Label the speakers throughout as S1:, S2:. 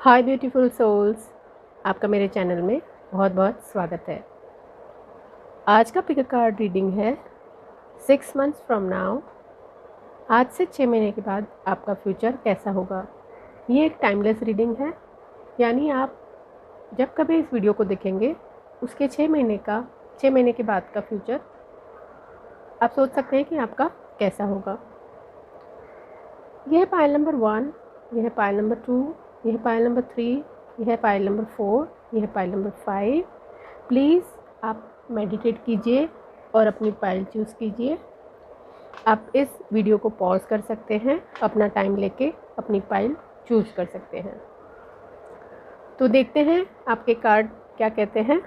S1: हाय beautiful souls, आपका मेरे channel में बहुत बहुत स्वागत है। आज का पिक कार्ड रीडिंग है 6 मंथ्स फ्रॉम नाउ। आज से 6 महीने के बाद आपका फ्यूचर कैसा होगा। ये एक टाइमलेस रीडिंग है, यानी आप जब कभी इस वीडियो को देखेंगे उसके 6 महीने के बाद का फ्यूचर आप सोच सकते हैं कि आपका कैसा होगा। यह है पाइल नंबर 1, यह है पाइल नंबर 2, यह है पाइल नंबर 3, यह है पाइल नंबर 4, यह है पाइल नंबर 5। प्लीज़ आप मेडिटेट कीजिए और अपनी पाइल चूज़ कीजिए। आप इस वीडियो को पॉज कर सकते हैं, अपना टाइम लेके अपनी पाइल चूज़ कर सकते हैं। तो देखते हैं आपके कार्ड क्या कहते हैं।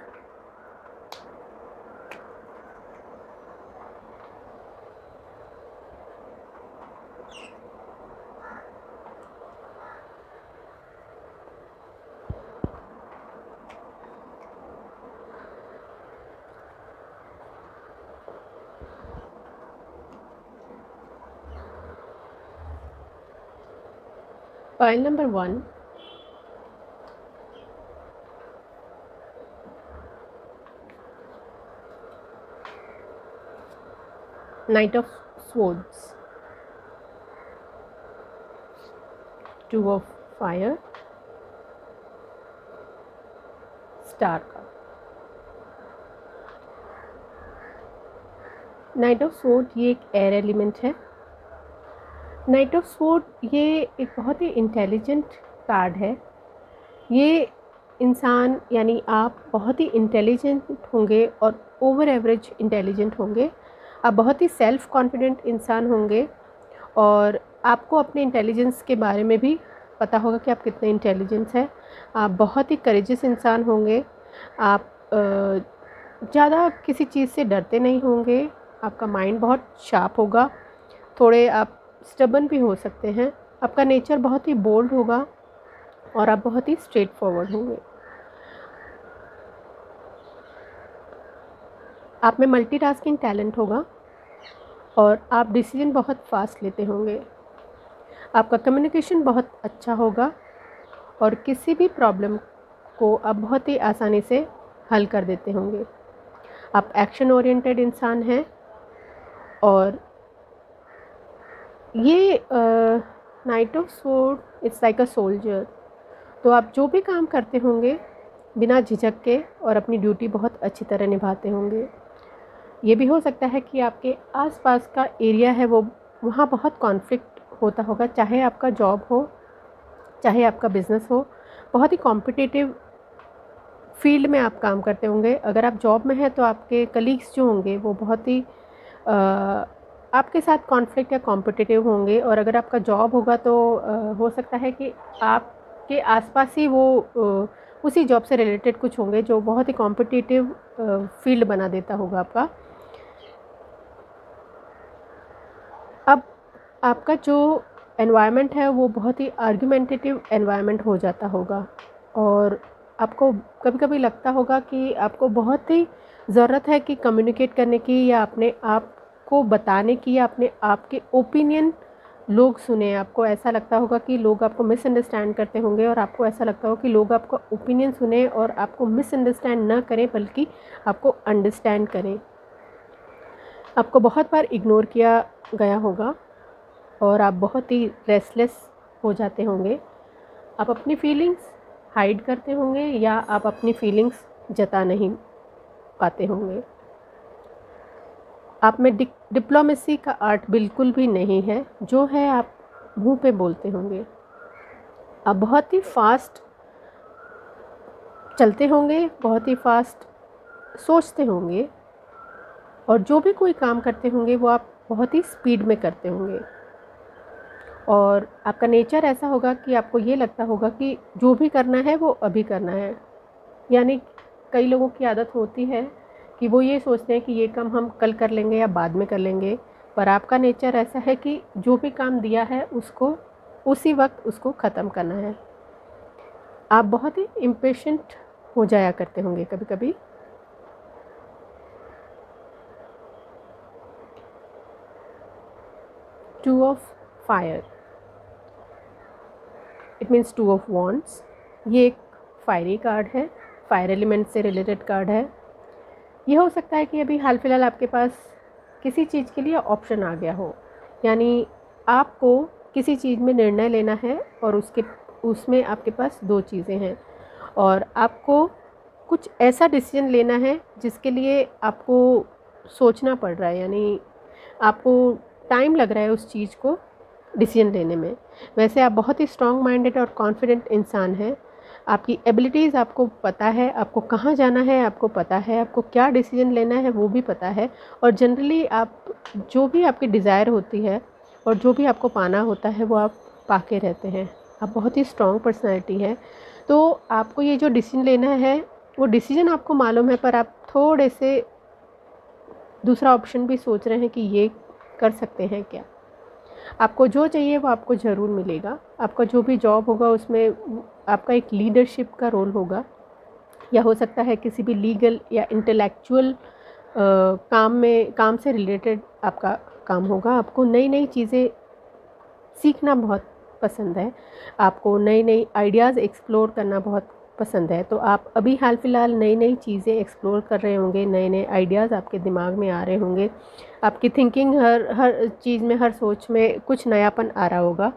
S1: Pile number 1, night of swords, 2 of fire, star का। नाइट ऑफ स्वॉर्ड ये एक एयर एलिमेंट है। नाइट ऑफ स्वॉर्ड ये एक बहुत ही इंटेलिजेंट कार्ड है। ये इंसान यानी आप बहुत ही इंटेलिजेंट होंगे और ओवर एवरेज इंटेलिजेंट होंगे। आप बहुत ही सेल्फ कॉन्फिडेंट इंसान होंगे और आपको अपने इंटेलिजेंस के बारे में भी पता होगा कि आप कितने इंटेलिजेंस हैं। आप बहुत ही करेजियस इंसान होंगे। आप ज़्यादा किसी चीज़ से डरते नहीं होंगे। आपका माइंड बहुत शार्प होगा। थोड़े आप स्टबन भी हो सकते हैं। आपका नेचर बहुत ही बोल्ड होगा और आप बहुत ही स्ट्रेट फॉरवर्ड होंगे। आप में मल्टीटास्किंग टैलेंट होगा और आप डिसीजन बहुत फास्ट लेते होंगे। आपका कम्युनिकेशन बहुत अच्छा होगा और किसी भी प्रॉब्लम को आप बहुत ही आसानी से हल कर देते होंगे। आप एक्शन ओरिएंटेड इंसान हैं और ये night of sword it's like a soldier. तो आप जो भी काम करते होंगे बिना झिझक के और अपनी ड्यूटी बहुत अच्छी तरह निभाते होंगे। ये भी हो सकता है कि आपके आसपास का एरिया है वो वहाँ बहुत कॉन्फ्लिक्ट होता होगा, चाहे आपका जॉब हो चाहे आपका बिज़नेस हो। बहुत ही कॉम्पिटिटिव फील्ड में आप काम करते होंगे। अगर आप जॉब में हैं तो आपके कलीग्स जो होंगे वो बहुत ही आपके साथ कॉन्फ्लिक्ट या कॉम्पिटिटिव होंगे। और अगर आपका जॉब होगा तो हो सकता है कि आपके आसपास ही वो उसी जॉब से रिलेटेड कुछ होंगे जो बहुत ही कॉम्पिटिटिव फील्ड बना देता होगा आपका। अब आपका जो एनवायरनमेंट है वो बहुत ही आर्ग्यूमेंटेटिव एनवायरनमेंट हो जाता होगा और आपको कभी कभी लगता होगा कि आपको बहुत ही ज़रूरत है कि कम्युनिकेट करने की या अपने आप को बताने की या अपने आप के ओपिनियन लोग सुने। आपको ऐसा लगता होगा कि लोग आपको मिसअंडरस्टैंड करते होंगे और आपको ऐसा लगता होगा कि लोग आपका ओपिनियन सुने और आपको मिसअंडरस्टैंड ना करें बल्कि आपको अंडरस्टैंड करें। आपको बहुत बार इग्नोर किया गया होगा और आप बहुत ही रेस्टलेस हो जाते होंगे। आप अपनी फीलिंग्स हाइड करते होंगे या आप अपनी फीलिंग्स जता नहीं पाते होंगे। आप में डिप्लोमेसी का आर्ट बिल्कुल भी नहीं है, जो है आप मुंह पे बोलते होंगे। आप बहुत ही फास्ट चलते होंगे, बहुत ही फास्ट सोचते होंगे और जो भी कोई काम करते होंगे वो आप बहुत ही स्पीड में करते होंगे। और आपका नेचर ऐसा होगा कि आपको ये लगता होगा कि जो भी करना है वो अभी करना है। यानी कई लोगों की आदत होती है कि वो ये सोचते हैं कि ये काम हम कल कर लेंगे या बाद में कर लेंगे, पर आपका नेचर ऐसा है कि जो भी काम दिया है उसको उसी वक्त उसको ख़त्म करना है। आप बहुत ही इम्पेशेंट हो जाया करते होंगे कभी कभी। Two of fire, it means 2 of wands, ये एक फायरी कार्ड है, फायर एलिमेंट से रिलेटेड कार्ड है। ये हो सकता है कि अभी हाल फिलहाल आपके पास किसी चीज़ के लिए ऑप्शन आ गया हो, यानी आपको किसी चीज़ में निर्णय लेना है और उसमें आपके पास दो चीज़ें हैं और आपको कुछ ऐसा डिसीजन लेना है जिसके लिए आपको सोचना पड़ रहा है, यानी आपको टाइम लग रहा है उस चीज़ को डिसीजन लेने में। वैसे आप बहुत ही स्ट्रॉन्ग माइंडेड और कॉन्फिडेंट इंसान हैं। आपकी एबिलिटीज़ आपको पता है, आपको कहाँ जाना है आपको पता है, आपको क्या डिसीजन लेना है वो भी पता है और जनरली आप जो भी आपकी डिज़ायर होती है और जो भी आपको पाना होता है वो आप पा के रहते हैं। आप बहुत ही स्ट्रॉन्ग पर्सनैलिटी है। तो आपको ये जो डिसीजन लेना है वो डिसीजन आपको मालूम है, पर आप थोड़े से दूसरा ऑप्शन भी सोच रहे हैं कि ये कर सकते हैं क्या। आपको जो चाहिए वो आपको ज़रूर मिलेगा। आपका जो भी जॉब होगा उसमें आपका एक लीडरशिप का रोल होगा, या हो सकता है किसी भी लीगल या इंटेलेक्चुअल काम से रिलेटेड आपका काम होगा। आपको नई नई चीज़ें सीखना बहुत पसंद है, आपको नई नई आइडियाज़ एक्सप्लोर करना बहुत पसंद है। तो आप अभी हाल फिलहाल नई नई चीज़ें एक्सप्लोर कर रहे होंगे, नए नए आइडियाज़ आपके दिमाग में आ रहे होंगे, आपकी थिंकिंग हर हर चीज़ में, हर सोच में कुछ नयापन आ रहा होगा।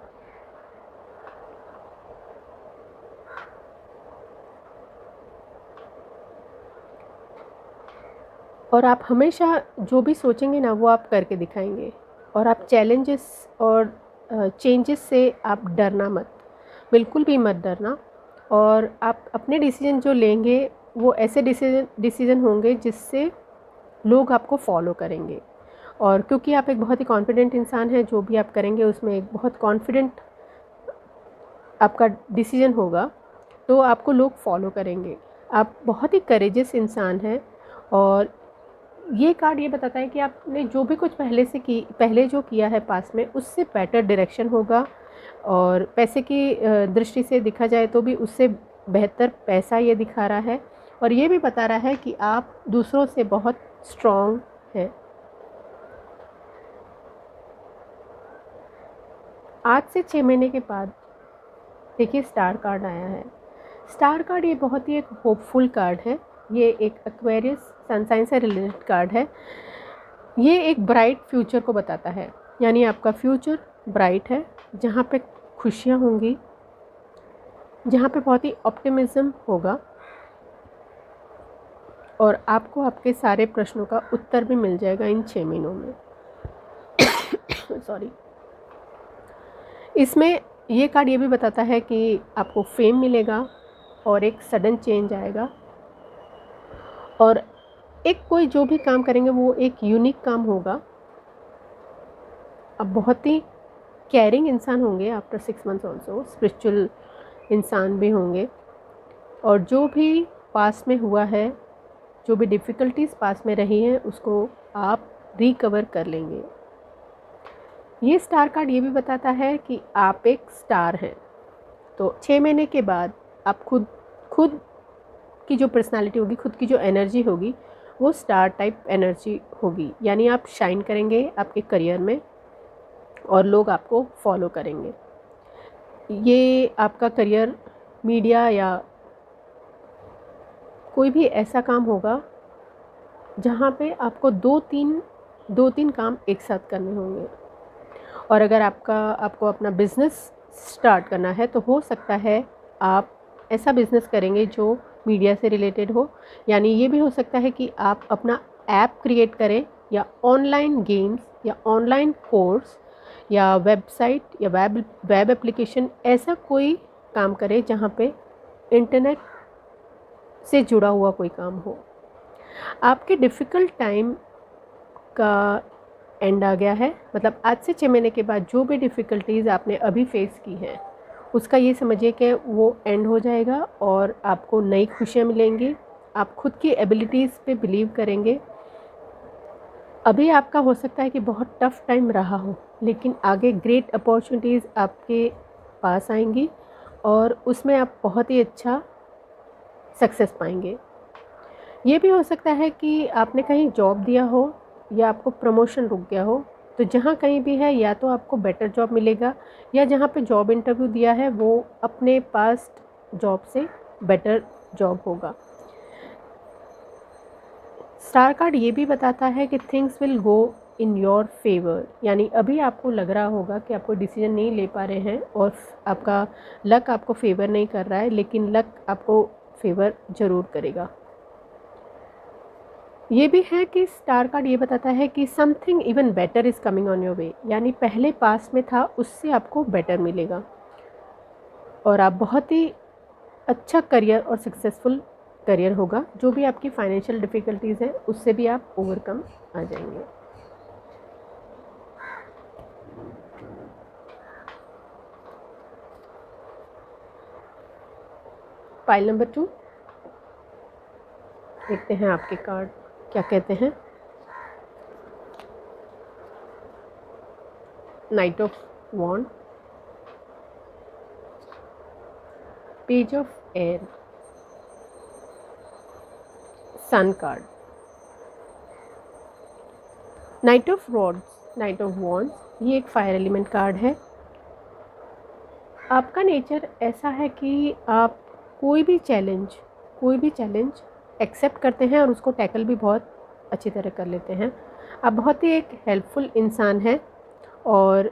S1: और आप हमेशा जो भी सोचेंगे ना वो आप करके दिखाएंगे और आप चैलेंजेस और चेंजेस से आप डरना मत, बिल्कुल भी मत डरना। और आप अपने डिसीजन जो लेंगे वो ऐसे डिसीजन होंगे जिससे लोग आपको फॉलो करेंगे। और क्योंकि आप एक बहुत ही कॉन्फिडेंट इंसान हैं, जो भी आप करेंगे उसमें एक बहुत कॉन्फिडेंट आपका डिसीजन होगा, तो आपको लोग फॉलो करेंगे। आप बहुत ही करेजियस इंसान हैं और ये कार्ड ये बताता है कि आपने जो भी कुछ पहले जो किया है पास में उससे बेटर डायरेक्शन होगा। और पैसे की दृष्टि से देखा जाए तो भी उससे बेहतर पैसा ये दिखा रहा है और ये भी बता रहा है कि आप दूसरों से बहुत स्ट्रॉन्ग हैं। आज से 6 महीने के बाद देखिए स्टार कार्ड आया है। स्टार कार्ड ये बहुत ही एक होपफुल कार्ड है। ये एक एक्वेरियस सन साइन से रिलेटेड कार्ड है। ये एक ब्राइट फ्यूचर को बताता है, यानी आपका फ्यूचर ब्राइट है, जहाँ पे खुशियाँ होंगी, जहाँ पे बहुत ही ऑप्टिमिज्म होगा और आपको आपके सारे प्रश्नों का उत्तर भी मिल जाएगा इन 6 महीनों में। सॉरी। इसमें ये कार्ड ये भी बताता है कि आपको फेम मिलेगा और एक सडन चेंज आएगा और एक कोई जो भी काम करेंगे वो एक यूनिक काम होगा। आप बहुत ही केयरिंग इंसान होंगे आफ्टर 6 मंथ्स ऑल्सो, स्पिरिचुअल इंसान भी होंगे और जो भी पास में हुआ है, जो भी डिफ़िकल्टीज़ पास में रही हैं उसको आप रिकवर कर लेंगे। ये स्टार कार्ड ये भी बताता है कि आप एक स्टार हैं। तो 6 महीने के बाद आप खुद की जो पर्सनालिटी होगी, खुद की जो एनर्जी होगी वो स्टार टाइप एनर्जी होगी, यानी आप शाइन करेंगे आपके करियर में और लोग आपको फॉलो करेंगे। ये आपका करियर मीडिया या कोई भी ऐसा काम होगा जहाँ पे आपको दो तीन काम एक साथ करने होंगे। और अगर आपको अपना बिज़नेस स्टार्ट करना है तो हो सकता है आप ऐसा बिज़नेस करेंगे जो मीडिया से रिलेटेड हो, यानी ये भी हो सकता है कि आप अपना ऐप क्रिएट करें या ऑनलाइन गेम्स या ऑनलाइन कोर्स या वेबसाइट या वेब एप्लीकेशन, ऐसा कोई काम करें जहाँ पे इंटरनेट से जुड़ा हुआ कोई काम हो। आपके डिफ़िकल्ट टाइम का एंड आ गया है, मतलब आज से 6 महीने के बाद जो भी डिफ़िकल्टीज़ आपने अभी फेस की हैं उसका ये समझिए कि वो एंड हो जाएगा और आपको नई खुशियाँ मिलेंगी। आप खुद की एबिलिटीज़ पे बिलीव करेंगे। अभी आपका हो सकता है कि बहुत टफ़ टाइम रहा हो, लेकिन आगे ग्रेट अपॉर्चुनिटीज़ आपके पास आएंगी और उसमें आप बहुत ही अच्छा सक्सेस पाएंगे। ये भी हो सकता है कि आपने कहीं जॉब दिया हो या आपको प्रमोशन रुक गया हो, तो जहाँ कहीं भी है या तो आपको बेटर जॉब मिलेगा या जहाँ पे जॉब इंटरव्यू दिया है वो अपने पास्ट जॉब से बेटर जॉब होगा। स्टार कार्ड ये भी बताता है कि things will go in your favour, यानी अभी आपको लग रहा होगा कि आप कोई डिसीजन नहीं ले पा रहे हैं और आपका लक आपको फेवर नहीं कर रहा है, लेकिन लक आपको फेवर ज़रूर करेगा। ये भी है कि स्टार कार्ड ये बताता है कि something even better is coming on your way, यानी पहले पास में था उससे आपको बेटर मिलेगा और आप बहुत ही अच्छा करियर और सक्सेसफुल करियर होगा। जो भी आपकी फाइनेंशियल डिफ़िकल्टीज़ हैं उससे भी आप ओवरकम आ जाएंगे। फाइल नंबर 2 देखते हैं आपके कार्ड क्या कहते हैं। Knight of wand, page of air, sun card, knight of rods, knight of wands, ये एक फायर एलिमेंट कार्ड है। आपका नेचर ऐसा है कि आप कोई भी चैलेंज एक्सेप्ट करते हैं और उसको टैकल भी बहुत अच्छी तरह कर लेते हैं। आप बहुत ही एक हेल्पफुल इंसान हैं और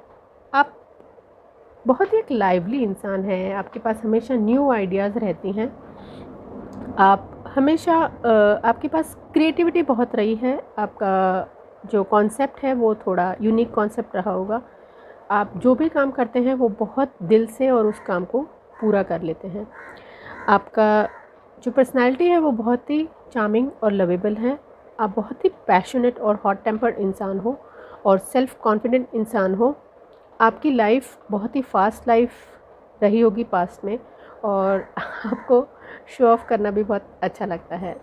S1: आप बहुत ही एक लाइवली इंसान हैं। आपके पास हमेशा न्यू आइडियाज़ रहती हैं। आप हमेशा आपके पास क्रिएटिविटी बहुत रही है। आपका जो कॉन्सेप्ट है वो थोड़ा यूनिक कॉन्सेप्ट रहा होगा। आप जो भी काम करते हैं वो बहुत दिल से और उस काम को पूरा कर लेते हैं। आपका जो पर्सनैलिटी है वो बहुत ही चार्मिंग और लवेबल है। आप बहुत ही पैशनेट और हॉट टेम्पर्ड इंसान हो और सेल्फ कॉन्फिडेंट इंसान हो। आपकी लाइफ बहुत ही फास्ट लाइफ रही होगी पास्ट में और आपको शो ऑफ करना भी बहुत अच्छा लगता है।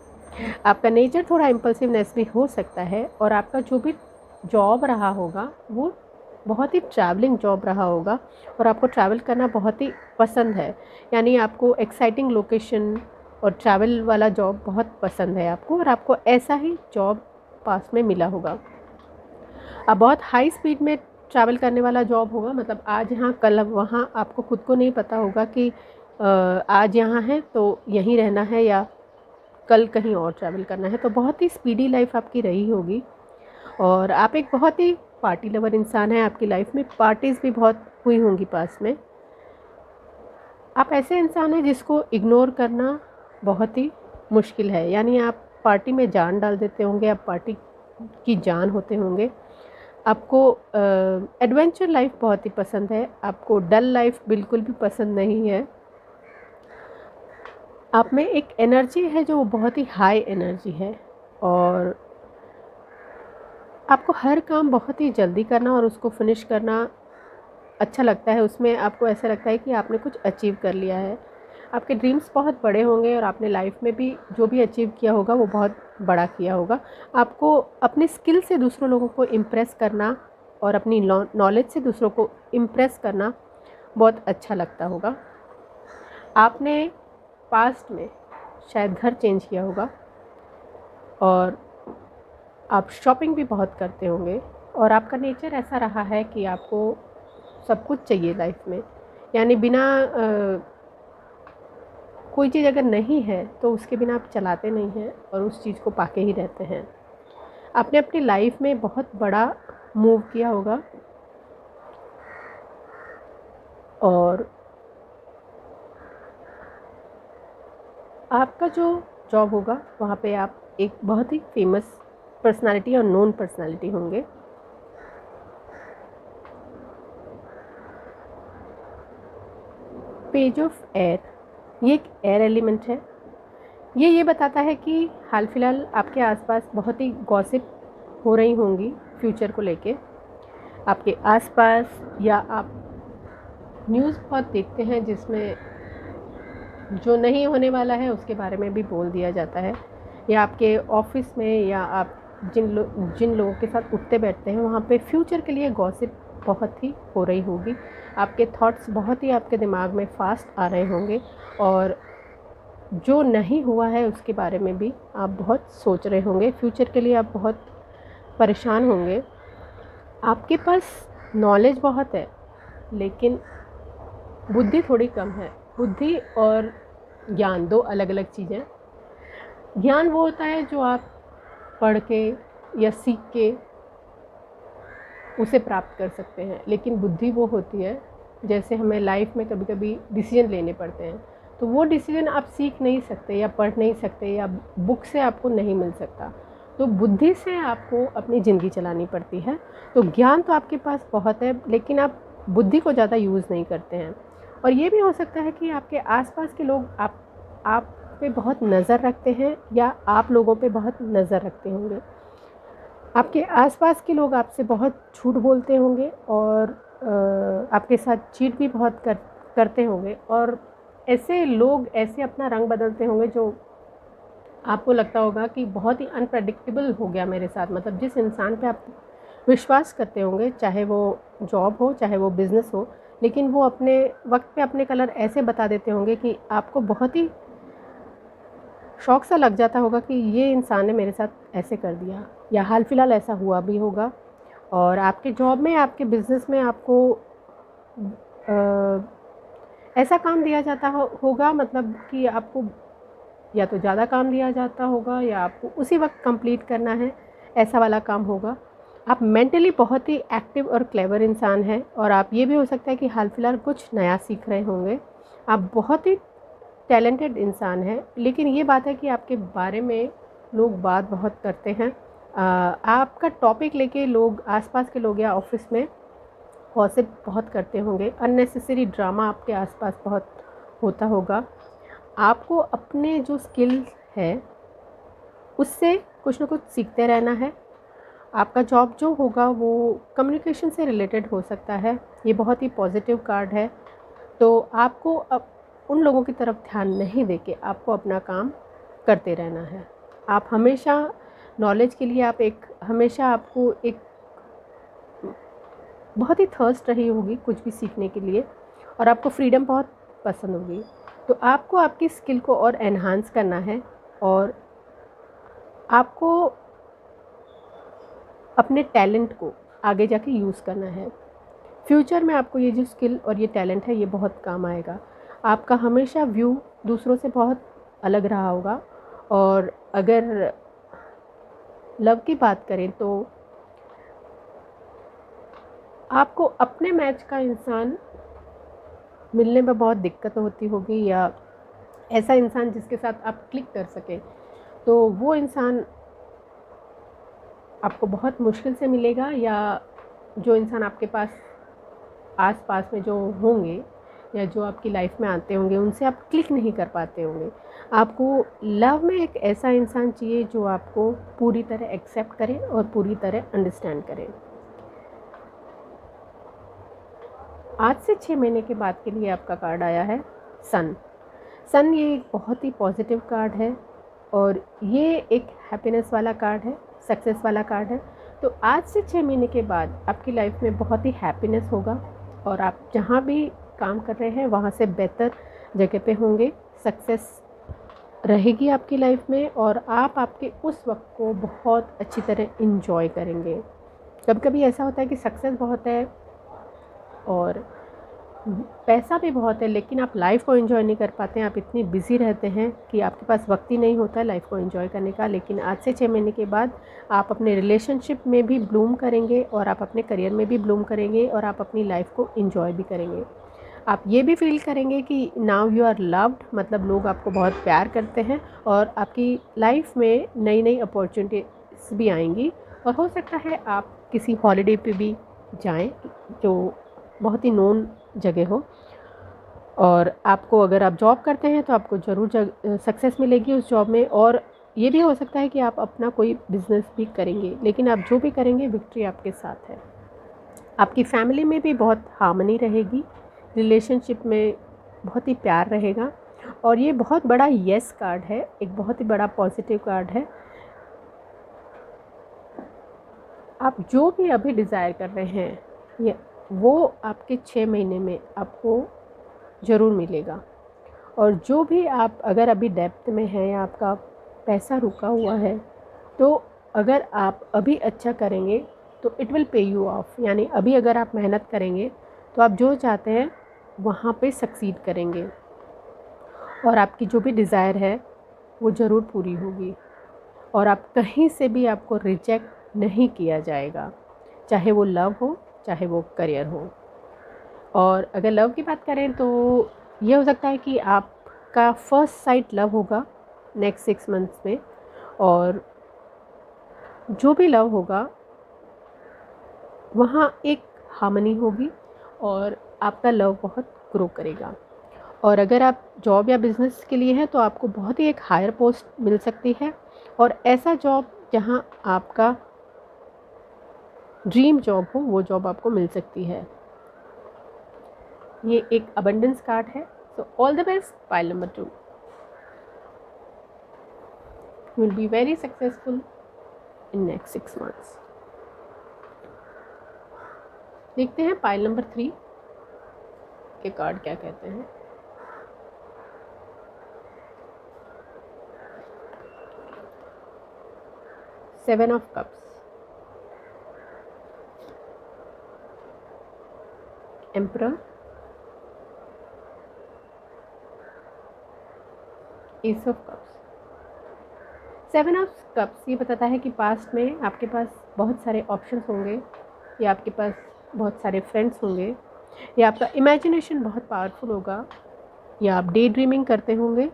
S1: आपका नेचर थोड़ा इम्पल्सिवनेस भी हो सकता है और आपका जो भी जॉब रहा होगा वो बहुत ही ट्रैवलिंग जॉब रहा होगा और आपको ट्रैवल करना बहुत ही पसंद है, यानी आपको एक्साइटिंग लोकेशन और ट्रैवल वाला जॉब बहुत पसंद है आपको और आपको ऐसा ही जॉब पास में मिला होगा। अब बहुत हाई स्पीड में ट्रैवल करने वाला जॉब होगा, मतलब आज यहाँ कल वहाँ, आपको खुद को नहीं पता होगा कि आज यहाँ है तो यहीं रहना है या कल कहीं और ट्रैवल करना है। तो बहुत ही स्पीडी लाइफ आपकी रही होगी और आप एक बहुत ही पार्टी लवर इंसान हैं। आपकी लाइफ में पार्टीज़ भी बहुत हुई होंगी पास में। आप ऐसे इंसान हैं जिसको इग्नोर करना बहुत ही मुश्किल है, यानी आप पार्टी में जान डाल देते होंगे, आप पार्टी की जान होते होंगे। आपको एडवेंचर लाइफ बहुत ही पसंद है, आपको डल लाइफ बिल्कुल भी पसंद नहीं है। आप में एक एनर्जी है जो बहुत ही हाई एनर्जी है और आपको हर काम बहुत ही जल्दी करना और उसको फिनिश करना अच्छा लगता है। उसमें आपको ऐसा लगता है कि आपने कुछ अचीव कर लिया है। आपके ड्रीम्स बहुत बड़े होंगे और आपने लाइफ में भी जो भी अचीव किया होगा वो बहुत बड़ा किया होगा। आपको अपनी स्किल से दूसरों लोगों को इम्प्रेस करना और अपनी नॉलेज से दूसरों को इम्प्रेस करना बहुत अच्छा लगता होगा। आपने पास्ट में शायद घर चेंज किया होगा और आप शॉपिंग भी बहुत करते होंगे और आपका नेचर ऐसा रहा है कि आपको सब कुछ चाहिए लाइफ में, यानी बिना कोई चीज़ अगर नहीं है तो उसके बिना आप चलाते नहीं हैं और उस चीज़ को पाके ही रहते हैं। आपने अपनी लाइफ में बहुत बड़ा मूव किया होगा और आपका जो जॉब होगा वहाँ पे आप एक बहुत ही फेमस पर्सनालिटी और नोन पर्सनालिटी होंगे। पेज ऑफ एयर, ये एक एयर एलिमेंट है। ये बताता है कि हाल फिलहाल आपके आसपास बहुत ही गॉसिप हो रही होंगी फ्यूचर को लेके आपके आसपास, या आप न्यूज़ बहुत देखते हैं जिसमें जो नहीं होने वाला है उसके बारे में भी बोल दिया जाता है, या आपके ऑफिस में या आप जिन लोगों के साथ उठते बैठते हैं वहाँ पे फ्यूचर के लिए गॉसिप बहुत ही हो रही होगी। आपके थॉट्स बहुत ही आपके दिमाग में फास्ट आ रहे होंगे और जो नहीं हुआ है उसके बारे में भी आप बहुत सोच रहे होंगे। फ्यूचर के लिए आप बहुत परेशान होंगे। आपके पास नॉलेज बहुत है लेकिन बुद्धि थोड़ी कम है। बुद्धि और ज्ञान, दो अलग अलग चीज़ें। ज्ञान वो होता है जो आप पढ़ के या सीख के उसे प्राप्त कर सकते हैं, लेकिन बुद्धि वो होती है, जैसे हमें लाइफ में कभी कभी डिसीजन लेने पड़ते हैं, तो वो डिसीजन आप सीख नहीं सकते या पढ़ नहीं सकते या बुक से आपको नहीं मिल सकता, तो बुद्धि से आपको अपनी ज़िंदगी चलानी पड़ती है। तो ज्ञान तो आपके पास बहुत है, लेकिन आप बुद्धि को ज़्यादा यूज़ नहीं करते हैं। और ये भी हो सकता है कि आपके आसपास के लोग आप पे बहुत नज़र रखते हैं या आप लोगों पे बहुत नज़र रखते होंगे। आपके आसपास के लोग आपसे बहुत झूठ बोलते होंगे और आपके साथ चीट भी बहुत करते होंगे, और ऐसे लोग ऐसे अपना रंग बदलते होंगे जो आपको लगता होगा कि बहुत ही अनप्रेडिक्टेबल हो गया मेरे साथ। मतलब जिस इंसान पे आप विश्वास करते होंगे, चाहे वो जॉब हो चाहे वो बिज़नेस हो, लेकिन वो अपने वक्त पे अपने कलर ऐसे बता देते होंगे कि आपको बहुत ही शौक सा लग जाता होगा कि ये इंसान ने मेरे साथ ऐसे कर दिया, या हाल फिलहाल ऐसा हुआ भी होगा। और आपके जॉब में, आपके बिज़नेस में आपको ऐसा काम दिया जाता होगा, मतलब कि आपको या तो ज़्यादा काम दिया जाता होगा या आपको उसी वक्त कंप्लीट करना है, ऐसा वाला काम होगा। आप मेंटली बहुत ही एक्टिव और क्लेवर इंसान हैं, और आप ये भी हो सकता है कि हाल फिलहाल कुछ नया सीख रहे होंगे। आप बहुत ही टैलेंटेड इंसान हैं, लेकिन ये बात है कि आपके बारे में लोग बात बहुत करते हैं। आपका टॉपिक लेके लोग, आसपास के लोग या ऑफिस में गॉसिप बहुत करते होंगे। अननेसेसरी ड्रामा आपके आसपास बहुत होता होगा। आपको अपने जो स्किल्स है उससे कुछ ना कुछ सीखते रहना है। आपका जॉब जो होगा वो कम्युनिकेशन से रिलेटेड हो सकता है। ये बहुत ही पॉजिटिव कार्ड है। तो आपको अब उन लोगों की तरफ ध्यान नहीं देके आपको अपना काम करते रहना है। आप हमेशा नॉलेज के लिए, आप एक हमेशा आपको एक बहुत ही थर्स्ट रही होगी कुछ भी सीखने के लिए, और आपको फ्रीडम बहुत पसंद होगी। तो आपको आपकी स्किल को और एनहांस करना है, और आपको अपने टैलेंट को आगे जाके यूज़ करना है। फ्यूचर में आपको ये जो स्किल और ये टैलेंट है ये बहुत काम आएगा। आपका हमेशा व्यू दूसरों से बहुत अलग रहा होगा। और अगर लव की बात करें तो आपको अपने मैच का इंसान मिलने में बहुत दिक्कत होती होगी, या ऐसा इंसान जिसके साथ आप क्लिक कर सकें, तो वो इंसान आपको बहुत मुश्किल से मिलेगा। या जो इंसान आपके पास आस-पास में जो होंगे या जो आपकी लाइफ में आते होंगे, उनसे आप क्लिक नहीं कर पाते होंगे। आपको लव में एक ऐसा इंसान चाहिए जो आपको पूरी तरह एक्सेप्ट करे और पूरी तरह अंडरस्टैंड करे। आज से 6 महीने के बाद के लिए आपका कार्ड आया है सन। सन ये एक बहुत ही पॉजिटिव कार्ड है, और ये एक हैप्पीनेस वाला कार्ड है, सक्सेस वाला कार्ड है। तो आज से 6 महीने के बाद आपकी लाइफ में बहुत ही हैप्पीनेस होगा, और आप जहाँ भी काम कर रहे हैं वहाँ से बेहतर जगह पे होंगे। सक्सेस रहेगी आपकी लाइफ में, और आप आपके उस वक्त को बहुत अच्छी तरह इंजॉय करेंगे। कभी कभी ऐसा होता है कि सक्सेस बहुत है और पैसा भी बहुत है, लेकिन आप लाइफ को एंजॉय नहीं कर पाते हैं। आप इतनी बिज़ी रहते हैं कि आपके पास वक्त ही नहीं होता है लाइफ को एंजॉय करने का। लेकिन आज से 6 महीने के बाद आप अपने रिलेशनशिप में भी ब्लूम करेंगे, और आप अपने करियर में भी ब्लूम करेंगे, और आप अपनी लाइफ को एंजॉय भी करेंगे। आप ये भी फील करेंगे कि नाउ यू आर लव्ड, मतलब लोग आपको बहुत प्यार करते हैं, और आपकी लाइफ में नई नई अपॉर्चुनिटीज़ भी आएंगी। और हो सकता है आप किसी हॉलीडे पे भी जाएं जो बहुत ही नोन जगह हो। और आपको, अगर आप जॉब करते हैं तो आपको ज़रूर सक्सेस मिलेगी उस जॉब में। और ये भी हो सकता है कि आप अपना कोई बिज़नेस भी करेंगे, लेकिन आप जो भी करेंगे विक्ट्री आपके साथ है। आपकी फैमिली में भी बहुत हार्मनी रहेगी, रिलेशनशिप में बहुत ही प्यार रहेगा। और ये बहुत बड़ा येस कार्ड है, एक बहुत ही बड़ा पॉजिटिव कार्ड है। आप जो भी अभी डिज़ायर कर रहे हैं ये वो आपके 6 महीने में आपको ज़रूर मिलेगा। और जो भी आप अगर अभी डेब्ट में हैं या आपका पैसा रुका हुआ है, तो अगर आप अभी अच्छा करेंगे तो it will pay you of. यानी अभी अगर आप मेहनत करेंगे तो आप जो चाहते हैं वहाँ पे सक्सीड करेंगे। और आपकी जो भी डिज़ायर है वो ज़रूर पूरी होगी, और आप कहीं से भी आपको रिजेक्ट नहीं किया जाएगा, चाहे वो लव हो चाहे वो करियर हो। और अगर लव की बात करें तो ये हो सकता है कि आपका फर्स्ट साइट लव होगा नेक्स्ट 6 मंथ्स में, और जो भी लव होगा वहाँ एक हार्मनी होगी और आपका लव बहुत ग्रो करेगा। और अगर आप जॉब या बिज़नेस के लिए हैं तो आपको बहुत ही एक हायर पोस्ट मिल सकती है, और ऐसा जॉब जहाँ आपका ड्रीम जॉब हो वो जॉब आपको मिल सकती है। ये एक अबंडेंस कार्ड है। सो all the best pile number 2, you will be very successful in next 6 months. देखते हैं पाइल नंबर 3 के कार्ड क्या कहते हैं। Seven of cups, emperor, S of cups. Seven of cups ये बताता है कि पास्ट में आपके पास बहुत सारे ऑप्शंस होंगे, या आपके पास बहुत सारे फ्रेंड्स होंगे, या आपका इमेजिनेशन बहुत पावरफुल होगा, या आप डे ड्रीमिंग करते होंगे,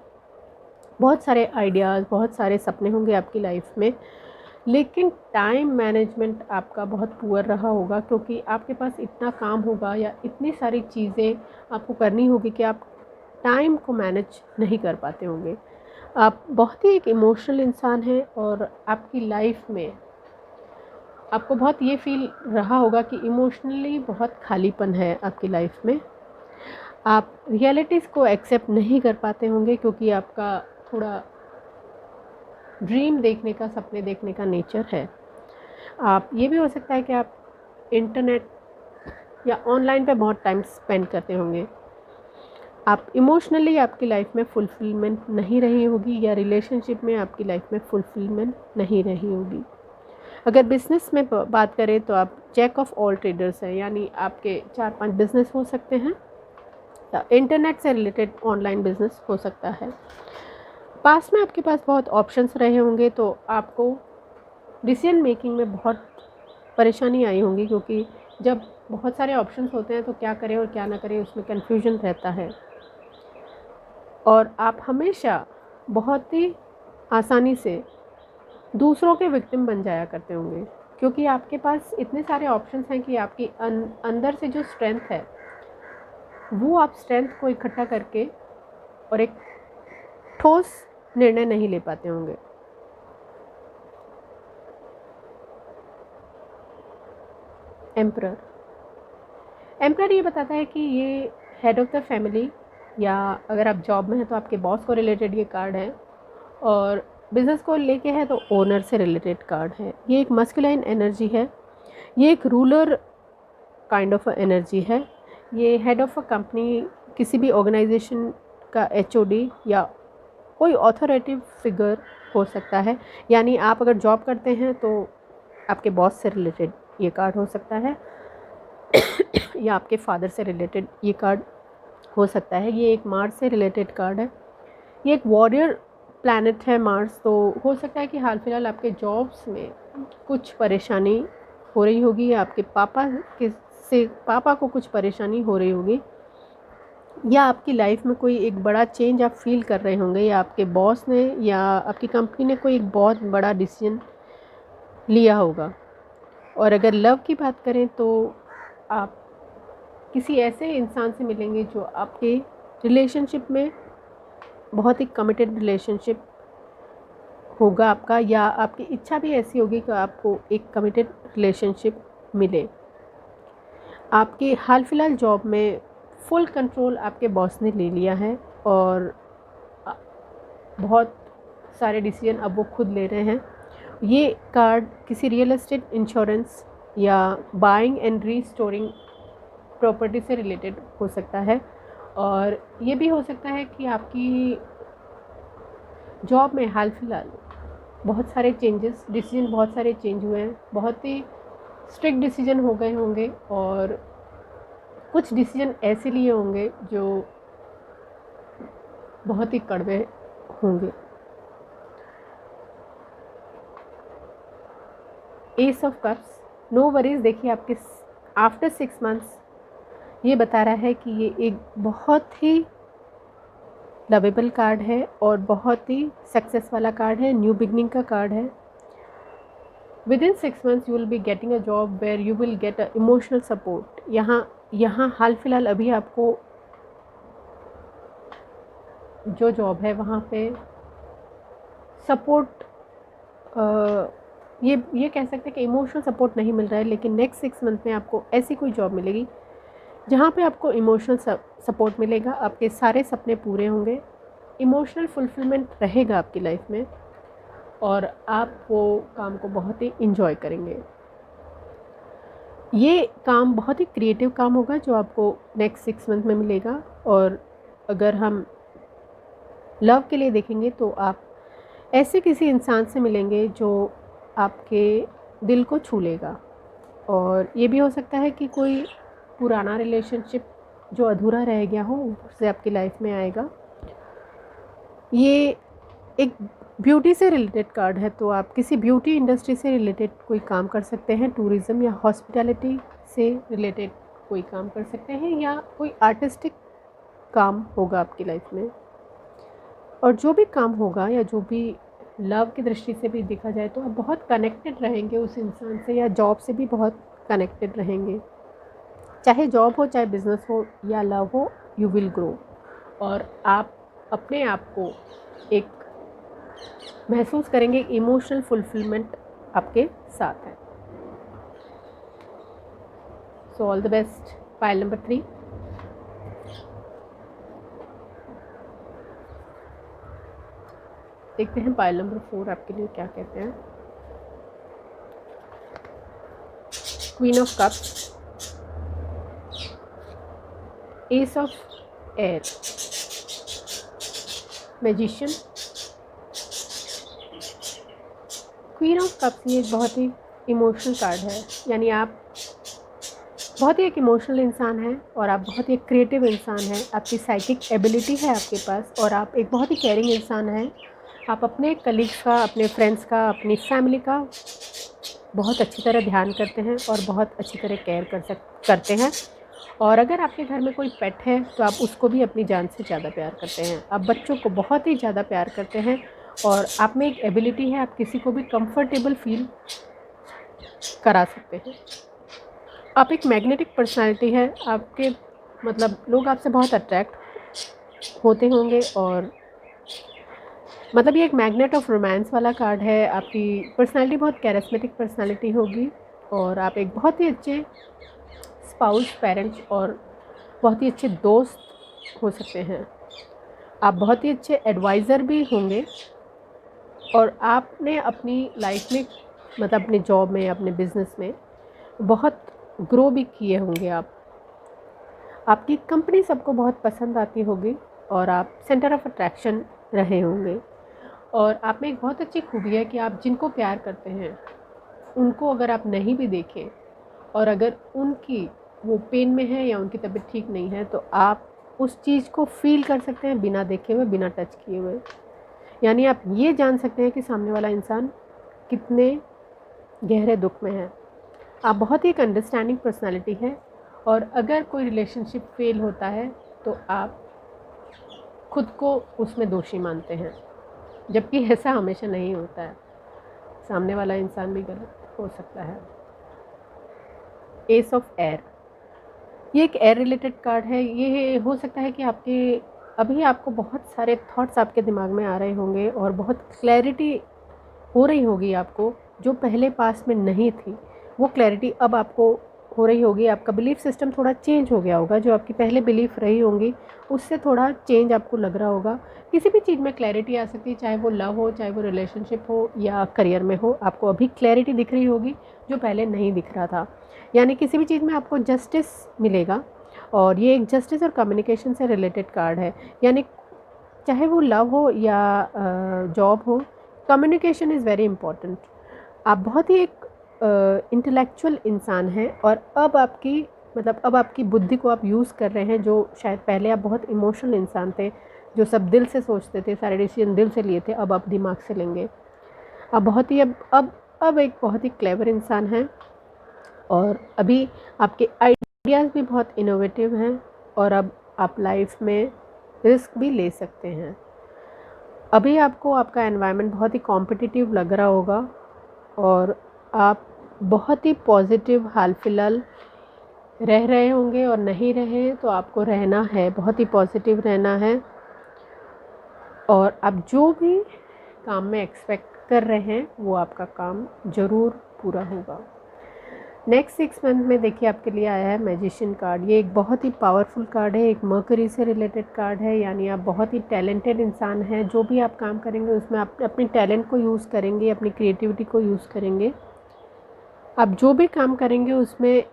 S1: बहुत सारे आइडियाज़, बहुत सारे सपने होंगे आपकी लाइफ में, लेकिन टाइम मैनेजमेंट आपका बहुत पुअर रहा होगा, क्योंकि आपके पास इतना काम होगा या इतनी सारी चीज़ें आपको करनी होगी कि आप टाइम को मैनेज नहीं कर पाते होंगे। आप बहुत ही एक इमोशनल इंसान हैं, और आपकी लाइफ में आपको बहुत ये फील रहा होगा कि इमोशनली बहुत खालीपन है आपकी लाइफ में। आप रियलिटीज़ को एक्सेप्ट नहीं कर पाते होंगे, क्योंकि आपका थोड़ा ड्रीम देखने का, सपने देखने का नेचर है। आप ये भी हो सकता है कि आप इंटरनेट या ऑनलाइन पे बहुत टाइम स्पेंड करते होंगे। आप इमोशनली आपकी लाइफ में फुलफिलमेंट नहीं रही होगी, या रिलेशनशिप में आपकी लाइफ में फुलफिलमेंट नहीं रही होगी। अगर बिज़नेस में बात करें तो आप जैक ऑफ ऑल ट्रेडर्स हैं, यानी आपके 4-5 बिज़नेस हो सकते हैं, या इंटरनेट से रिलेटेड ऑनलाइन बिज़नेस हो सकता है। पास में आपके पास बहुत ऑप्शंस रहे होंगे, तो आपको डिसीजन मेकिंग में बहुत परेशानी आई होंगी, क्योंकि जब बहुत सारे ऑप्शंस होते हैं तो क्या करें और क्या ना करें उसमें कन्फ्यूजन रहता है, और आप हमेशा बहुत ही आसानी से दूसरों के विक्टिम बन जाया करते होंगे, क्योंकि आपके पास इतने सारे ऑप्शंस हैं कि आपकी अंदर से जो स्ट्रेंथ है वो आप स्ट्रेंथ को इकट्ठा करके और एक ठोस निर्णय नहीं ले पाते होंगे। एम्परर, एम्परर ये बताता है कि ये हेड ऑफ़ द फैमिली, या अगर आप जॉब में हैं तो आपके बॉस को रिलेटेड ये कार्ड है, और बिज़नेस को लेके है तो ओनर से रिलेटेड कार्ड है। ये एक मस्कुलाइन एनर्जी है, ये एक रूलर काइंड ऑफ एनर्जी है। ये हेड ऑफ़ अ कंपनी, किसी भी ऑर्गेनाइजेशन का एचओडी या कोई ऑथोरेटिव फिगर हो सकता है। यानी आप अगर जॉब करते हैं तो आपके बॉस से रिलेटेड ये कार्ड हो सकता है या आपके फादर से रिलेटेड ये कार्ड हो सकता है। ये एक मार्स से रिलेटेड कार्ड है। ये एक वॉरियर प्लैनेट है मार्स, तो हो सकता है कि हाल फिलहाल आपके जॉब्स में कुछ परेशानी हो रही होगी, या आपके पापा को कुछ परेशानी हो रही होगी, या आपकी लाइफ में कोई एक बड़ा चेंज आप फील कर रहे होंगे, या आपके बॉस ने या आपकी कंपनी ने कोई एक बहुत बड़ा डिसीजन लिया होगा। और अगर लव की बात करें तो आप किसी ऐसे इंसान से मिलेंगे जो आपके रिलेशनशिप में बहुत ही कमिटेड रिलेशनशिप होगा आपका, या आपकी इच्छा भी ऐसी होगी कि आपको एक कमिटेड रिलेशनशिप मिले। आपके हाल फिलहाल जॉब में फुल कंट्रोल आपके बॉस ने ले लिया है, और बहुत सारे डिसीजन अब वो खुद ले रहे हैं। ये कार्ड किसी रियल एस्टेट, इंश्योरेंस या बाइंग एंड रीस्टोरिंग प्रॉपर्टी से रिलेटेड हो सकता है, और ये भी हो सकता है कि आपकी जॉब में हाल फिलहाल बहुत सारे चेंजेस, डिसीजन बहुत सारे चेंज हुए हैं, बहुत ही स्ट्रिक्ट डिसीजन हो गए होंगे, और कुछ डिसीजन ऐसे लिए होंगे जो बहुत ही कड़वे होंगे। Ace of cups, no worries. देखिए आपके आफ्टर 6 मंथ्स ये बता रहा है कि ये एक बहुत ही लवेबल कार्ड है और बहुत ही सक्सेस वाला कार्ड है, न्यू बिगनिंग का कार्ड है। Within 6 months you will be getting a job where you will get a emotional support. यहाँ हाल फिलहाल अभी आपको जो जॉब है वहाँ पे सपोर्ट, ये कह सकते हैं कि इमोशनल सपोर्ट नहीं मिल रहा है, लेकिन नेक्स्ट 6 मंथ में आपको ऐसी कोई जॉब मिलेगी जहाँ पे आपको इमोशनल सपोर्ट मिलेगा, आपके सारे सपने पूरे होंगे, इमोशनल फुलफिलमेंट रहेगा आपकी लाइफ में और आप वो काम को बहुत ही इंजॉय करेंगे। ये काम बहुत ही क्रिएटिव काम होगा जो आपको नेक्स्ट 6 मंथ में मिलेगा। और अगर हम लव के लिए देखेंगे तो आप ऐसे किसी इंसान से मिलेंगे जो आपके दिल को छू लेगा। और ये भी हो सकता है कि कोई पुराना रिलेशनशिप जो अधूरा रह गया हो उससे आपकी लाइफ में आएगा। ये एक ब्यूटी से रिलेटेड कार्ड है, तो आप किसी ब्यूटी इंडस्ट्री से रिलेटेड कोई काम कर सकते हैं, टूरिज़्म या हॉस्पिटैलिटी से रिलेटेड कोई काम कर सकते हैं, या कोई आर्टिस्टिक काम होगा आपकी लाइफ में। और जो भी काम होगा या जो भी लव की दृष्टि से भी देखा जाए तो आप बहुत कनेक्टेड रहेंगे उस इंसान से, या जॉब से भी बहुत कनेक्टेड रहेंगे। चाहे जॉब हो, चाहे बिज़नेस हो या लव हो, यू विल ग्रो। और आप अपने आप को एक महसूस करेंगे, इमोशनल फुलफिलमेंट आपके साथ है। सो all the best. Pile number 3। देखते हैं पाइल नंबर 4 आपके लिए क्या कहते हैं। Queen of cups, S of air, magician, queen of cups. ये एक बहुत ही इमोशनल कार्ड है, यानी आप बहुत ही एक इमोशनल इंसान हैं और आप बहुत ही एक क्रिएटिव इंसान हैं। आपकी साइकिक एबिलिटी है आपके पास और आप एक बहुत ही केयरिंग इंसान हैं। आप अपने कलीग्स का, अपने फ्रेंड्स का, अपनी फैमिली का बहुत अच्छी तरह ध्यान करते हैं और बहुत अच्छी तरह केयर करते हैं। और अगर आपके घर में कोई पेट है तो आप उसको भी अपनी जान से ज़्यादा प्यार करते हैं। आप बच्चों को बहुत ही ज़्यादा प्यार करते हैं और आप में एक एबिलिटी है, आप किसी को भी कंफर्टेबल फील करा सकते हैं। आप एक मैग्नेटिक पर्सनालिटी है, आपके मतलब लोग आपसे बहुत अट्रैक्ट होते होंगे और मतलब ये एक मैग्नेट ऑफ रोमांस वाला कार्ड है। आपकी पर्सनालिटी बहुत कैरिस्मेटिक पर्सनालिटी होगी और आप एक बहुत ही अच्छे स्पाउस, पेरेंट्स और बहुत ही अच्छे दोस्त हो सकते हैं। आप बहुत ही अच्छे एडवाइज़र भी होंगे और आपने अपनी लाइफ में मतलब अपने जॉब में, अपने बिज़नेस में बहुत ग्रो भी किए होंगे। आपकी कंपनी सबको बहुत पसंद आती होगी और आप सेंटर ऑफ अट्रैक्शन रहे होंगे। और आप में एक बहुत अच्छी खूबी है कि आप जिनको प्यार करते हैं उनको अगर आप नहीं भी देखें और अगर उनकी वो पेन में है या उनकी तबीयत ठीक नहीं है तो आप उस चीज़ को फील कर सकते हैं बिना देखे हुए, बिना टच किए हुए। यानी आप ये जान सकते हैं कि सामने वाला इंसान कितने गहरे दुख में है। आप बहुत ही एक अंडरस्टैंडिंग पर्सनालिटी है और अगर कोई रिलेशनशिप फेल होता है तो आप खुद को उसमें दोषी मानते हैं, जबकि ऐसा हमेशा नहीं होता है। सामने वाला इंसान भी गलत हो सकता है। एस ऑफ एयर, ये एक एयर रिलेटेड कार्ड है। ये हो सकता है कि अभी आपको बहुत सारे थॉट्स आपके दिमाग में आ रहे होंगे और बहुत क्लैरिटी हो रही होगी आपको, जो पहले पास में नहीं थी वो क्लैरिटी अब आपको हो रही होगी। आपका बिलीफ सिस्टम थोड़ा चेंज हो गया होगा, जो आपकी पहले बिलीफ रही होंगी उससे थोड़ा चेंज आपको लग रहा होगा। किसी भी चीज़ में क्लैरिटी आ सकती है, चाहे वो लव हो, चाहे वो रिलेशनशिप हो या करियर में हो। आपको अभी क्लैरिटी दिख रही होगी जो पहले नहीं दिख रहा था। यानी किसी भी चीज़ में आपको जस्टिस मिलेगा और ये एक जस्टिस और कम्युनिकेशन से रिलेटेड कार्ड है। यानी चाहे वो लव हो या जॉब हो, कम्युनिकेशन इज़ वेरी इम्पॉर्टेंट। आप बहुत ही एक इंटेलेक्चुअल इंसान हैं और अब आपकी बुद्धि को आप यूज़ कर रहे हैं, जो शायद पहले आप बहुत इमोशनल इंसान थे। जो सब दिल से सोचते थे, सारे डिसीजन दिल से लिए थे, अब आप दिमाग से लेंगे। अब बहुत ही अब एक बहुत ही क्लेवर इंसान हैं, और अभी आपके आइडियाज़ भी बहुत इनोवेटिव हैं, और अब आप लाइफ में रिस्क भी ले सकते हैं। अभी आपको आपका एनवायरनमेंट बहुत ही कॉम्पिटिटिव लग रहा होगा, और आप बहुत ही पॉजिटिव हाल फिलहाल रह रहे होंगे, और नहीं रहे तो आपको रहना है, बहुत ही पॉजिटिव रहना है। और आप जो भी काम में एक्सपेक्ट कर रहे हैं वो आपका काम ज़रूर पूरा होगा। नेक्स्ट 6 मंथ में देखिए आपके लिए आया है मैजिशियन कार्ड। ये एक बहुत ही पावरफुल कार्ड है, एक मर्करी से रिलेटेड कार्ड है, यानी आप बहुत ही टैलेंटेड इंसान हैं। जो भी आप काम करेंगे उसमें आप अपनी टैलेंट को यूज़ करेंगे, अपनी क्रिएटिविटी को यूज़ करेंगे। आप जो भी काम करेंगे उसमें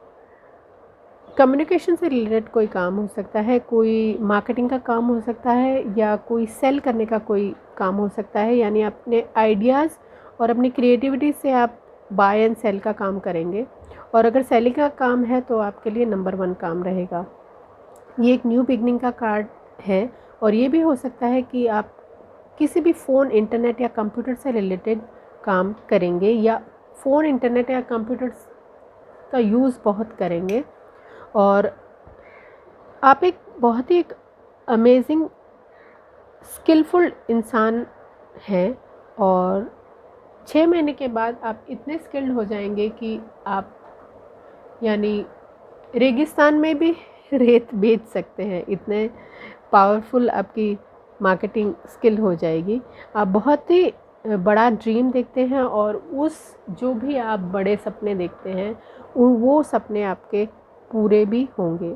S1: कम्युनिकेशन से रिलेटेड कोई काम हो सकता है, कोई मार्केटिंग का काम हो सकता है, या कोई सेल करने का कोई काम हो सकता है। यानी अपने आइडियाज़ और अपनी क्रिएटिविटी से आप बाय एंड सेल का काम करेंगे, और अगर सेलिंग का काम है तो आपके लिए नंबर 1 काम रहेगा। ये एक न्यू बिगनिंग का कार्ड है, और ये भी हो सकता है कि आप किसी भी फ़ोन, इंटरनेट या कंप्यूटर से रिलेटेड काम करेंगे, या फ़ोन, इंटरनेट या कंप्यूटर का यूज़ बहुत करेंगे। और आप एक बहुत ही एक अमेजिंग स्किलफुल इंसान हैं, और 6 महीने के बाद आप इतने स्किल्ड हो जाएंगे कि आप यानी रेगिस्तान में भी रेत बेच सकते हैं, इतने पावरफुल आपकी मार्केटिंग स्किल हो जाएगी। आप बहुत ही बड़ा ड्रीम देखते हैं, और उस जो भी आप बड़े सपने देखते हैं वो सपने आपके पूरे भी होंगे।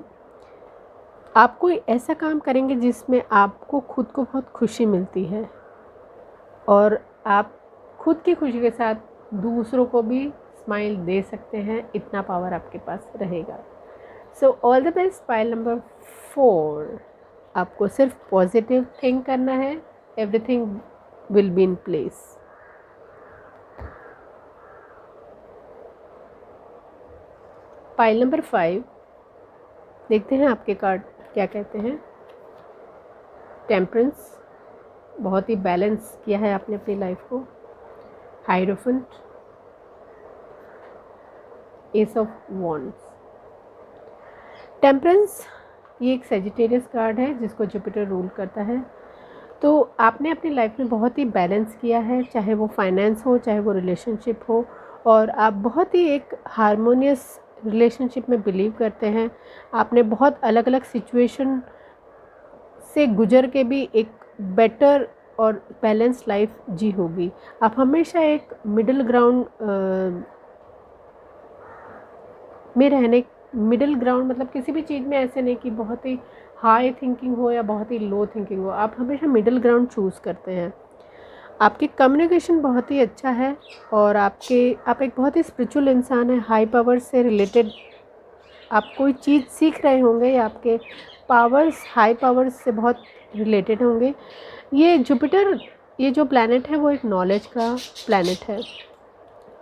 S1: आप कोई ऐसा काम करेंगे जिसमें आपको खुद को बहुत खुशी मिलती है, और आप खुद की खुशी के साथ दूसरों को भी स्माइल दे सकते हैं, इतना पावर आपके पास रहेगा। सो all the best. Pile number 4, आपको सिर्फ पॉजिटिव थिंक करना है, everything will be in place. Pile number 5, देखते हैं आपके कार्ड क्या कहते हैं। टेम्परेंस, बहुत ही बैलेंस किया है आपने अपनी लाइफ को। हाइरोफेंट, एस ऑफ वॉन्ड्स। टेम्परेंस ये एक सेजिटेरियस कार्ड है जिसको जुपिटर रूल करता है। तो आपने अपनी लाइफ में बहुत ही बैलेंस किया है, चाहे वो फाइनेंस हो, चाहे वो रिलेशनशिप हो, और आप बहुत ही एक हारमोनियस रिलेशनशिप में बिलीव करते हैं। आपने बहुत अलग अलग सिचुएशन से गुजर के भी एक बेटर और बैलेंस लाइफ जी होगी। आप हमेशा एक मिडिल ग्राउंड में रहने, मिडिल ग्राउंड मतलब किसी भी चीज़ में ऐसे नहीं कि बहुत ही हाई थिंकिंग हो या बहुत ही लो थिंकिंग हो, आप हमेशा मिडिल ग्राउंड चूज़ करते हैं। आपकी कम्युनिकेशन बहुत ही अच्छा है, और आप एक बहुत ही स्पिरिचुअल इंसान हैं। हाई पावर से रिलेटेड आप कोई चीज़ सीख रहे होंगे, या आपके पावर्स हाई पावर्स से बहुत रिलेटेड होंगे। ये जुपिटर, ये जो प्लैनेट है वो एक नॉलेज का प्लैनेट है,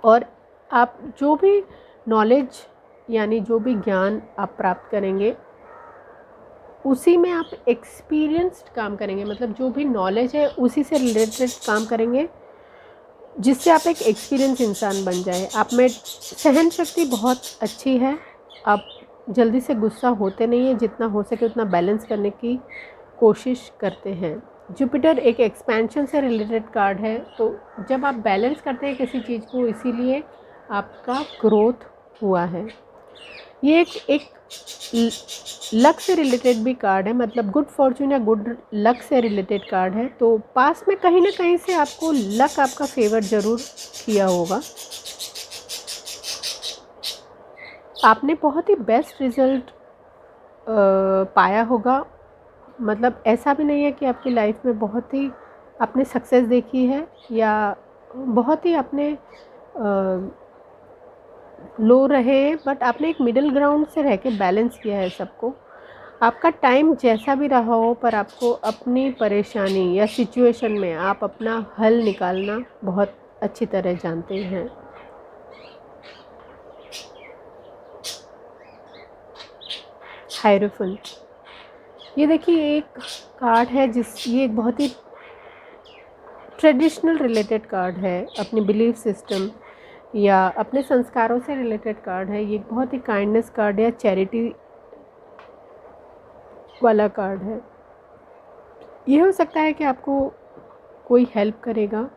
S1: और आप जो भी नॉलेज यानी जो भी ज्ञान आप प्राप्त करेंगे उसी में आप एक्सपीरियंस्ड काम करेंगे। मतलब जो भी नॉलेज है उसी से रिलेटेड काम करेंगे, जिससे आप एक एक्सपीरियंस इंसान बन जाए। आप में सहन शक्ति बहुत अच्छी है, आप जल्दी से गुस्सा होते नहीं हैं, जितना हो सके उतना बैलेंस करने की कोशिश करते हैं। जुपिटर एक एक्सपेंशन से रिलेटेड कार्ड है, तो जब आप बैलेंस करते हैं किसी चीज़ को, इसीलिए आपका ग्रोथ हुआ है। ये एक लक से रिलेटेड भी कार्ड है, मतलब गुड फॉर्चून या गुड लक से रिलेटेड कार्ड है। तो पास में कहीं ना कहीं से आपको लक आपका फेवर ज़रूर किया होगा। आपने बहुत ही बेस्ट रिज़ल्ट पाया होगा। मतलब ऐसा भी नहीं है कि आपकी लाइफ में बहुत ही आपने सक्सेस देखी है, या बहुत ही आपने लो रहे, बट आपने एक मिडिल ग्राउंड से रह के बैलेंस किया है सबको। आपका टाइम जैसा भी रहा हो, पर आपको अपनी परेशानी या सिचुएशन में आप अपना हल निकालना बहुत अच्छी तरह जानते हैं। हायरोफेंट, ये देखिए एक कार्ड है ये एक बहुत ही ट्रेडिशनल रिलेटेड कार्ड है, अपनी बिलीफ सिस्टम या अपने संस्कारों से रिलेटेड कार्ड है। ये एक बहुत ही काइंडनेस कार्ड या चैरिटी वाला कार्ड है। ये हो सकता है कि आपको कोई हेल्प करेगा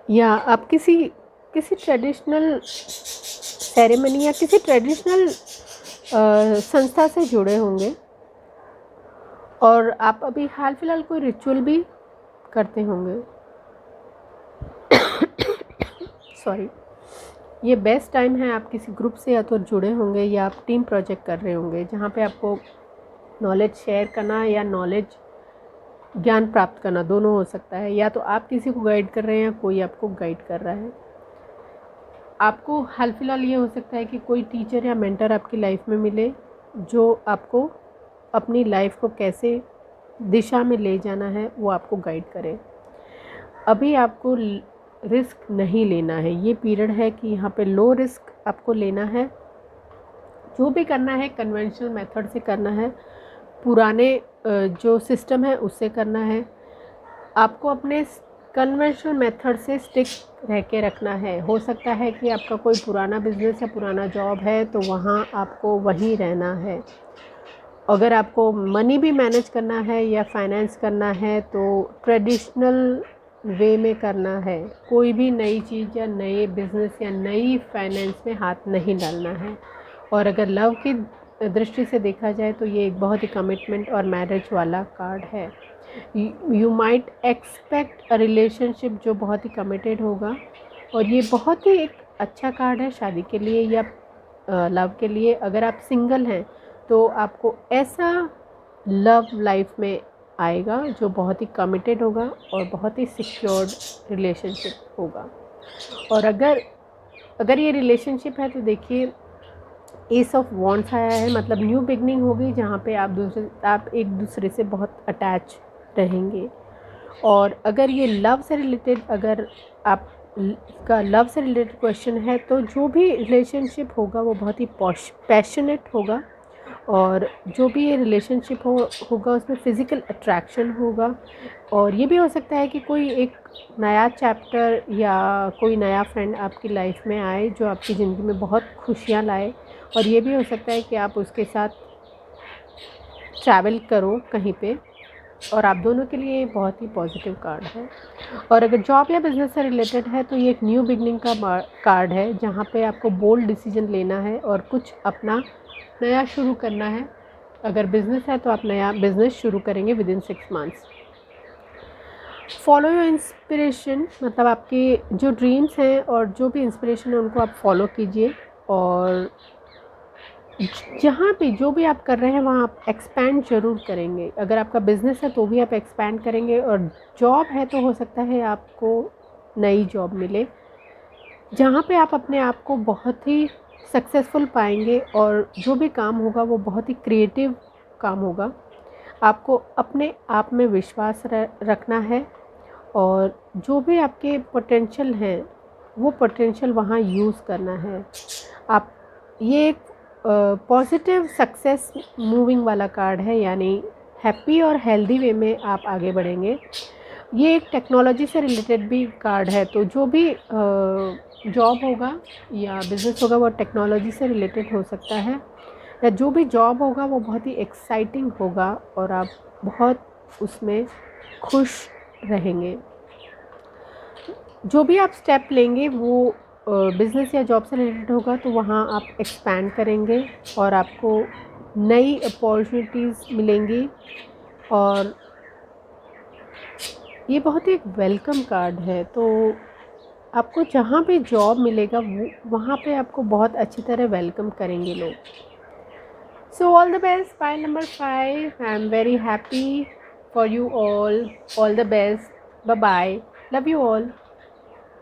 S1: या आप किसी ट्रेडिशनल सेरेमनी या किसी ट्रेडिशनल संस्था से जुड़े होंगे और आप अभी हाल फिलहाल कोई रिचुअल भी करते होंगे। सॉरी, ये बेस्ट टाइम है, आप किसी ग्रुप से या तो जुड़े होंगे या आप टीम प्रोजेक्ट कर रहे होंगे जहाँ पे आपको नॉलेज शेयर करना या नॉलेज ज्ञान प्राप्त करना दोनों हो सकता है। या तो आप किसी को गाइड कर रहे हैं या कोई आपको गाइड कर रहा है। आपको हाल फिलहाल ये हो सकता है कि कोई टीचर या मेंटर आपकी लाइफ में मिले जो आपको अपनी लाइफ को कैसे दिशा में ले जाना है वो आपको गाइड करे। अभी आपको रिस्क नहीं लेना है, ये पीरियड है कि यहाँ पे लो रिस्क आपको लेना है। जो भी करना है कन्वेंशनल मेथड से करना है, पुराने जो सिस्टम है उससे करना है। आपको अपने कन्वेंशनल मेथड से स्टिक रह के रखना है। हो सकता है कि आपका कोई पुराना बिजनेस या पुराना जॉब है तो वहाँ आपको वहीं रहना है। अगर आपको मनी भी मैनेज करना है या फाइनेंस करना है तो ट्रेडिशनल वे में करना है। कोई भी नई चीज़ या नए बिजनेस या नई फाइनेंस में हाथ नहीं डालना है। और अगर लव की दृष्टि से देखा जाए तो ये एक बहुत ही कमिटमेंट और मैरिज वाला कार्ड है। You might expect a relationship जो बहुत ही कमिटेड होगा और ये बहुत ही एक अच्छा कार्ड है शादी के लिए या लव के लिए। अगर आप सिंगल हैं तो आपको ऐसा लव लाइफ में आएगा जो बहुत ही कमिटेड होगा और बहुत ही सिक्योर्ड रिलेशनशिप होगा। और अगर ये रिलेशनशिप है तो देखिए एस ऑफ वॉन्ड्स आया है, मतलब न्यू बिगनिंग होगी जहाँ पे आप एक दूसरे से बहुत अटैच रहेंगे। और अगर ये लव से रिलेटेड, अगर आप का लव से रिलेटेड क्वेश्चन है तो जो भी रिलेशनशिप होगा वो बहुत ही पैशनेट होगा और जो भी ये रिलेशनशिप होगा उसमें फ़िज़िकल अट्रैक्शन होगा। और ये भी हो सकता है कि कोई एक नया चैप्टर या कोई नया फ्रेंड आपकी लाइफ में आए जो आपकी ज़िंदगी में बहुत खुशियाँ लाए। और ये भी हो सकता है कि आप उसके साथ ट्रैवल करो कहीं पे, और आप दोनों के लिए बहुत ही पॉजिटिव कार्ड है। और अगर जॉब या बिज़नेस से रिलेटेड है तो ये एक न्यू बिगनिंग का कार्ड है जहाँ पे आपको बोल्ड डिसीजन लेना है और कुछ अपना नया शुरू करना है। अगर बिज़नेस है तो आप नया बिज़नेस शुरू करेंगे with in 6 months. Follow your inspiration, मतलब आपके जो ड्रीम्स हैं और जो भी इंस्पिरेशन है उनको आप फॉलो कीजिए। और जहाँ पे जो भी आप कर रहे हैं वहाँ आप एक्सपैंड ज़रूर करेंगे। अगर आपका बिज़नेस है तो भी आप एक्सपैंड करेंगे, और जॉब है तो हो सकता है आपको नई जॉब मिले जहाँ पे आप अपने आप को बहुत ही सक्सेसफुल पाएंगे और जो भी काम होगा वो बहुत ही क्रिएटिव काम होगा। आपको अपने आप में विश्वास रखना है और जो भी आपके पोटेंशियल हैं वो पोटेंशियल वहाँ यूज़ करना है। आप ये एक पॉजिटिव सक्सेस मूविंग वाला कार्ड है, यानी हैप्पी और हेल्दी वे में आप आगे बढ़ेंगे। ये एक टेक्नोलॉजी से रिलेटेड भी कार्ड है, तो जो भी जॉब होगा या बिज़नेस होगा वो टेक्नोलॉजी से रिलेटेड हो सकता है, या जो भी जॉब होगा वो बहुत ही एक्साइटिंग होगा और आप बहुत उसमें खुश रहेंगे। जो भी आप स्टेप लेंगे वो बिज़नेस या जॉब से रिलेटेड होगा तो वहाँ आप एक्सपैंड करेंगे और आपको नई अपॉर्चुनिटीज़ मिलेंगी। और ये बहुत ही एक वेलकम कार्ड है, तो आपको जहाँ पे जॉब मिलेगा वो वहाँ पे आपको बहुत अच्छी तरह वेलकम करेंगे लोग। So all the best, pile number 5। I am very happy for you all the best, bye bye, love you all.